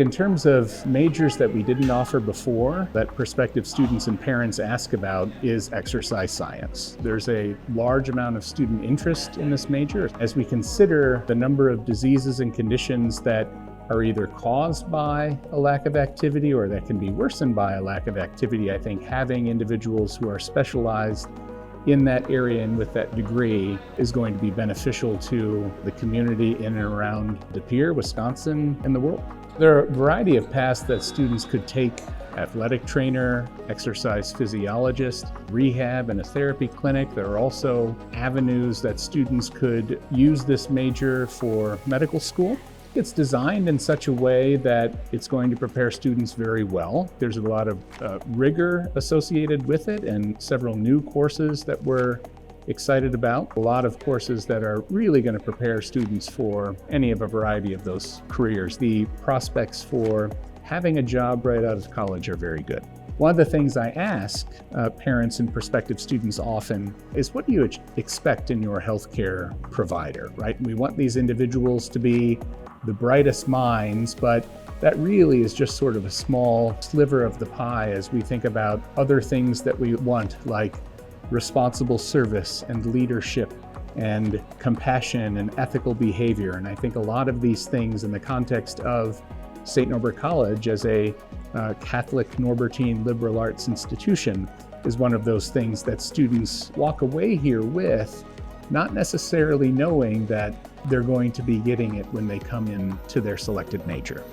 In terms of majors that we didn't offer before that prospective students and parents ask about is exercise science. There's a large amount of student interest in this major as we consider the number of diseases and conditions that are either caused by a lack of activity or that can be worsened by a lack of activity. I think having individuals who are specialized in that area and with that degree is going to be beneficial to the community in and around De Pere, Wisconsin, and the world. There are a variety of paths that students could take: athletic trainer, exercise physiologist, rehab, and a therapy clinic. There are also avenues that students could use this major for medical school. It's designed in such a way that it's going to prepare students very well. There's a lot of rigor associated with it and several new courses that we're excited about. A lot of courses that are really going to prepare students for any of a variety of those careers. The prospects for having a job right out of college are very good. One of the things I ask parents and prospective students often is, what do you expect in your healthcare provider, right? We want these individuals to be the brightest minds, but that really is just sort of a small sliver of the pie as we think about other things that we want, like responsible service and leadership and compassion and ethical behavior. And I think a lot of these things in the context of St. Norbert College as a Catholic Norbertine liberal arts institution is one of those things that students walk away here with, not necessarily knowing that they're going to be getting it when they come into their selected major.